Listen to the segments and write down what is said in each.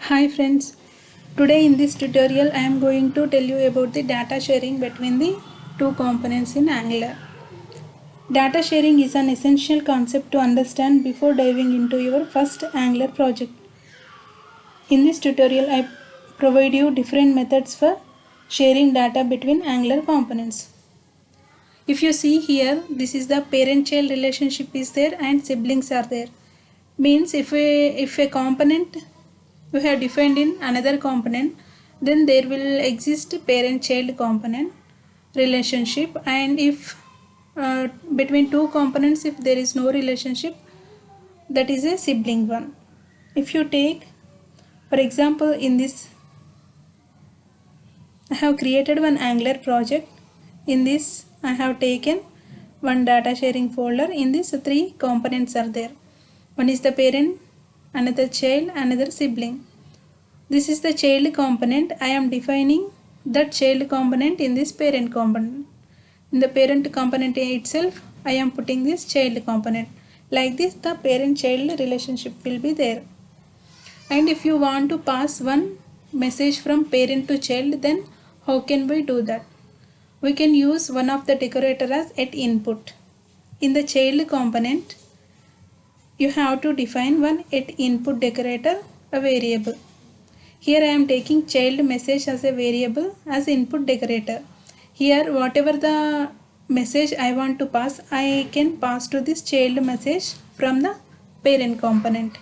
Hi friends, today in this tutorial I am going to tell you about the data sharing between the two components in Angular. Data sharing is an essential concept to understand before diving into your first Angular project. In this tutorial I provide you different methods for sharing data between Angular components. If you see here, this is the parent-child relationship is there and siblings are there. Means if a component we have defined in another component, then there will exist parent-child component relationship, and if between two components if there is no relationship, that is a sibling one. If you take for example, in this I have created one Angular project. In this I have taken one data sharing folder. In this three components are there. One is the parent, another child, another sibling. This is the child component. I am defining that child component in this parent component. In the parent component itself, I am putting this child component. Like this, the parent-child relationship will be there. And if you want to pass one message from parent to child, then how can we do that? We can use one of the decorator as @input. In the child component, you have to define one @input decorator, a variable. Here I am taking child message as a variable as input decorator. Here whatever the message I want to pass, I can pass to this child message from the parent component.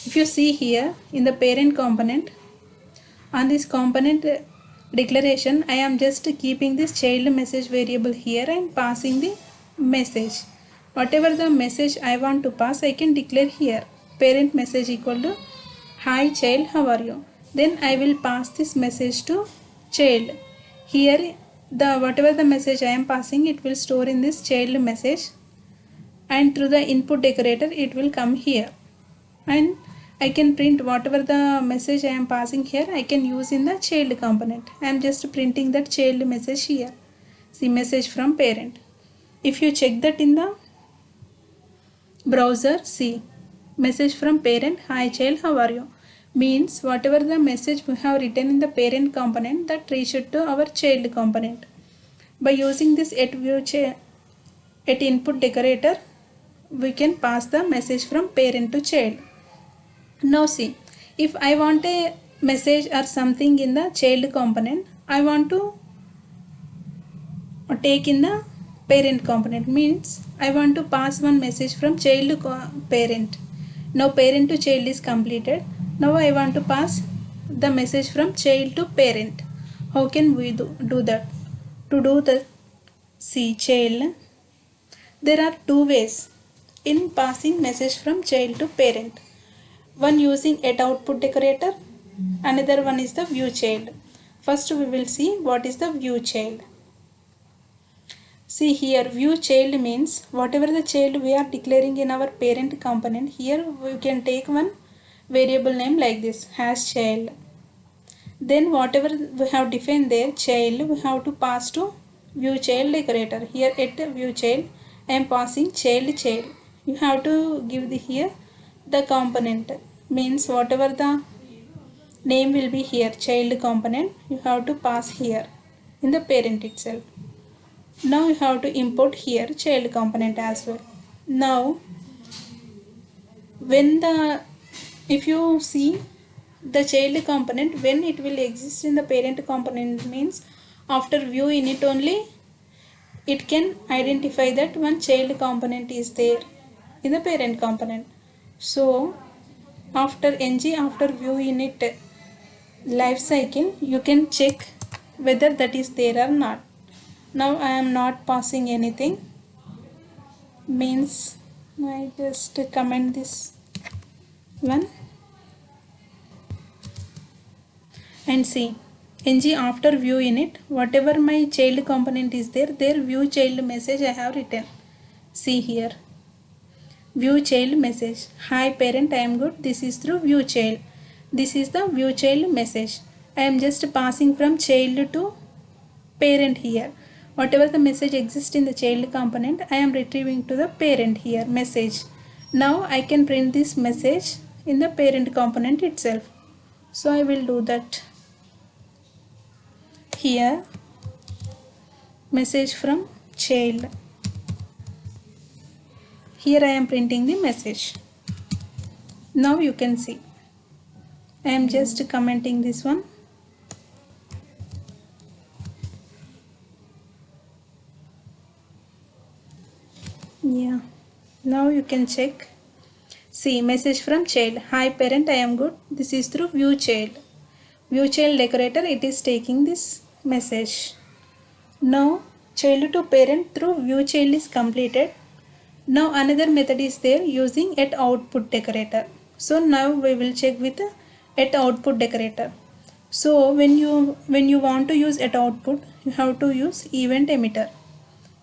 If you see here in the parent component, on this component declaration, I am just keeping this child message variable here and passing the message. Whatever the message I want to pass, I can declare here parent message equal to hi child, how are you? Then I will pass this message to child. Here the whatever the message I am passing, it will store in this child message, and through the input decorator it will come here, and I can print whatever the message I am passing here. I can use in the child component. I am just printing that child message here. See, message from parent. If you check that in the browser, see message from parent, hi child, how are you? Means whatever the message we have written in the parent component, that reached to our child component. By using this @input decorator, we can pass the message from parent to child. Now see, if I want a message or something in the child component, I want to take in the parent component. Means I want to pass one message from child to parent. Now parent to child is completed. Now I want to pass the message from child to parent. How can we do that? To do that, see child, there are two ways in passing message from child to parent. One using @output decorator, another one is the view child. First we will see what is the view child. See here, view child means whatever the child we are declaring in our parent component, here we can take one variable name like this, #child. Then whatever we have defined there, child, we have to pass to view child decorator. Here at view child, I am passing child. You have to give here the component. Means whatever the name will be here, child component, you have to pass here in the parent itself. Now you have to import here child component as well. Now if you see the child component, when it will exist in the parent component, means after view init only it can identify that one child component is there in the parent component. So after view init life cycle, you can check whether that is there or not. Now I am not passing anything, means I just comment this one and see after view init, whatever my child component is there, view child message I have written. See here, view child message, hi parent, I am good. This is through view child. This is the view child message. I am just passing from child to parent here. Whatever the message exists in the child component, I am retrieving to the parent here message. Now I can print this message in the parent component itself. So I will do that. Here, message from child. Here I am printing the message. Now you can see. I am just commenting this one. Yeah. Now you can check. See, message from child. Hi parent, I am good. This is through view child. View child decorator, it is taking this message. Now child to parent through view child is completed. Now another method is there using at output decorator. So now we will check with at output decorator. So when you want to use at output, you have to use event emitter.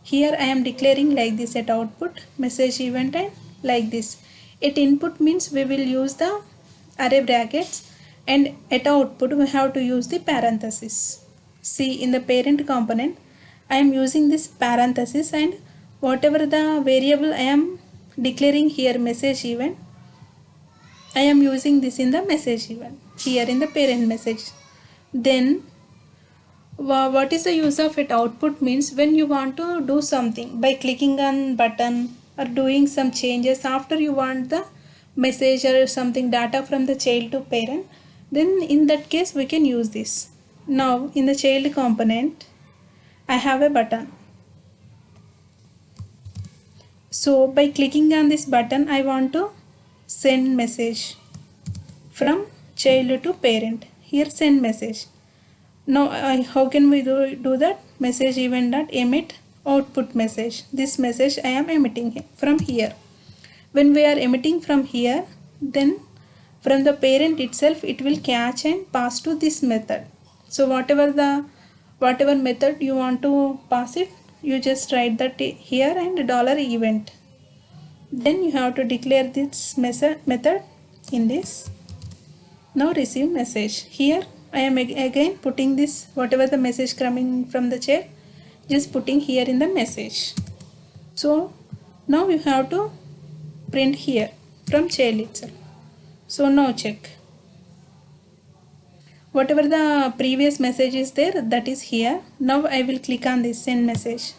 Here I am declaring like this at output message event and like this. At input means we will use the array brackets, and at output we have to use the parenthesis. See, in the parent component I am using this parenthesis, and whatever the variable I am declaring here message event, I am using this in the message event here in the parent message. Then what is the use of it output means when you want to do something by clicking on button or doing some changes after you want the message or something data from the child to parent, then in that case we can use this. Now in the child component I have a button. So by clicking on this button I want to send message from child to parent. Here send message. Now how can we do that? Message event dot emit output message. This message I am emitting from here. When we are emitting from here, then from the parent itself it will catch and pass to this method. So whatever method you want to pass it, you just write that here and $event. Then you have to declare this method in this. Now receive message. Here I am again putting this whatever the message coming from the child, just putting here in the message. So now you have to print here from child itself. So now check. Whatever the previous message is there, that is here. Now I will click on this send message.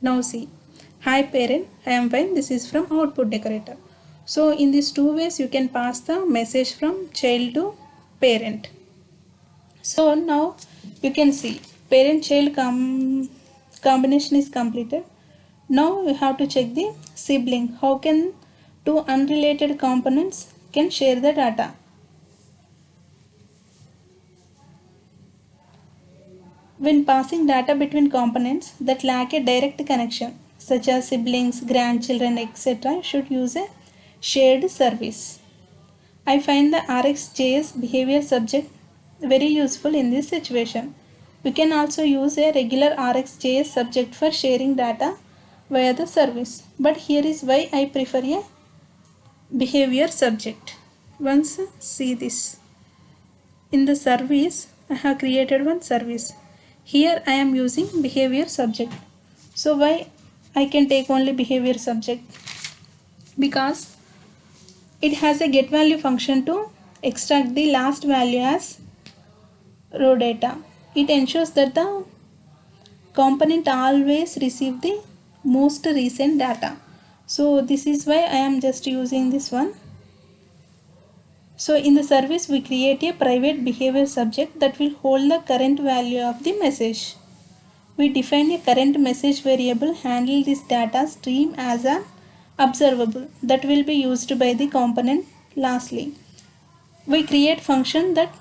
Now see. Hi parent, I am fine. This is from output decorator. So in these two ways you can pass the message from child to parent. So now you can see parent child combination is completed. Now you have to check the sibling. How can two unrelated components can share the data? When passing data between components that lack a direct connection, such as siblings, grandchildren, etc., should use a shared service. I find the RxJS behavior subject very useful in this situation. We can also use a regular RxJS subject for sharing data via the service. But here is why I prefer a behavior subject. Once see this. In the service, I have created one service. Here I am using behavior subject. So why I can take only behavior subject? Because it has a get value function to extract the last value as raw data. It ensures that the component always receive the most recent data. So this is why I am just using this one. So in the service we create a private behavior subject that will hold the current value of the message. We define a current message variable, handle this data stream as an observable that will be used by the component. Lastly, we create function that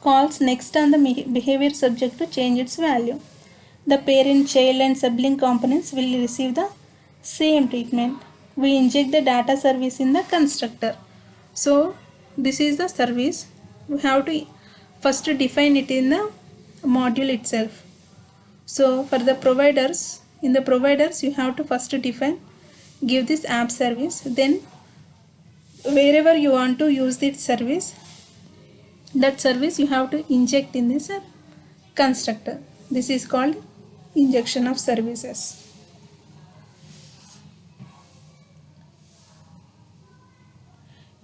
calls next on the behavior subject to change its value. The parent, child and sibling components will receive the same treatment. We inject the data service in the constructor. So this is the service. We have to first define it in the module itself. So for the providers, in the providers you have to first define, give this app service, then wherever you want to use this service, that service you have to inject in this constructor. This is called injection of services.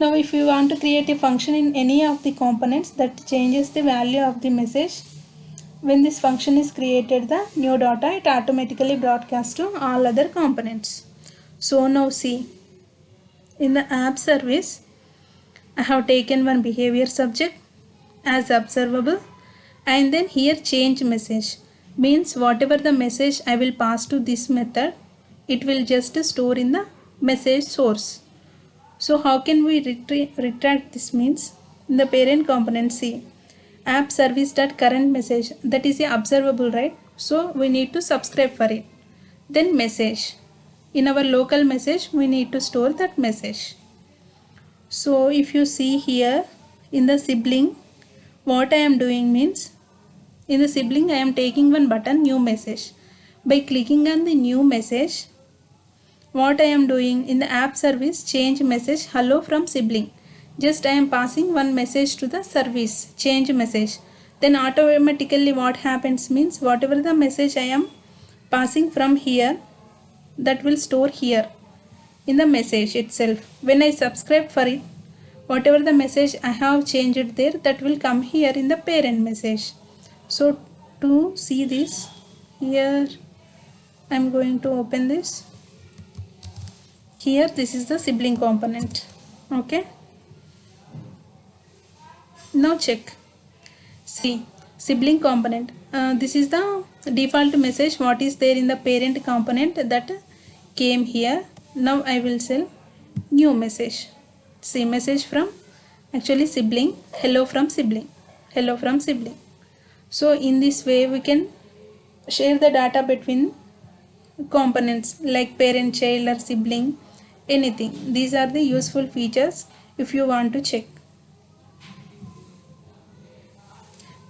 Now if you want to create a function in any of the components that changes the value of the message, when this function is created, the new data, it automatically broadcasts to all other components. So now see, in the app service, I have taken one behavior subject as observable, and then here change message means whatever the message I will pass to this method, it will just store in the message source. So how can we retract this? Means in the parent component, see, app service dot current message, that is a observable, right? So we need to subscribe for it. Then message, in our local message we need to store that message. So if you see here in the sibling, what I am doing means, in the sibling I am taking one button, new message. By clicking on the new message, what I am doing in the app service, change message hello from sibling, just I am passing one message to the service, change message. Then automatically what happens means, whatever the message I am passing from here, that will store here in the message itself. When I subscribe for it, whatever the message I have changed there, that will come here in the parent message. So to see this, here I am going to open this. Here this is the sibling component. Okay, now check. See, sibling component, this is the default message what is there in the parent component that came here. Now I will say new message. See, message from actually sibling, hello from sibling, hello from sibling. So in this way we can share the data between components like parent, child or sibling, anything. These are the useful features if you want to check.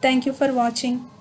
Thank you for watching.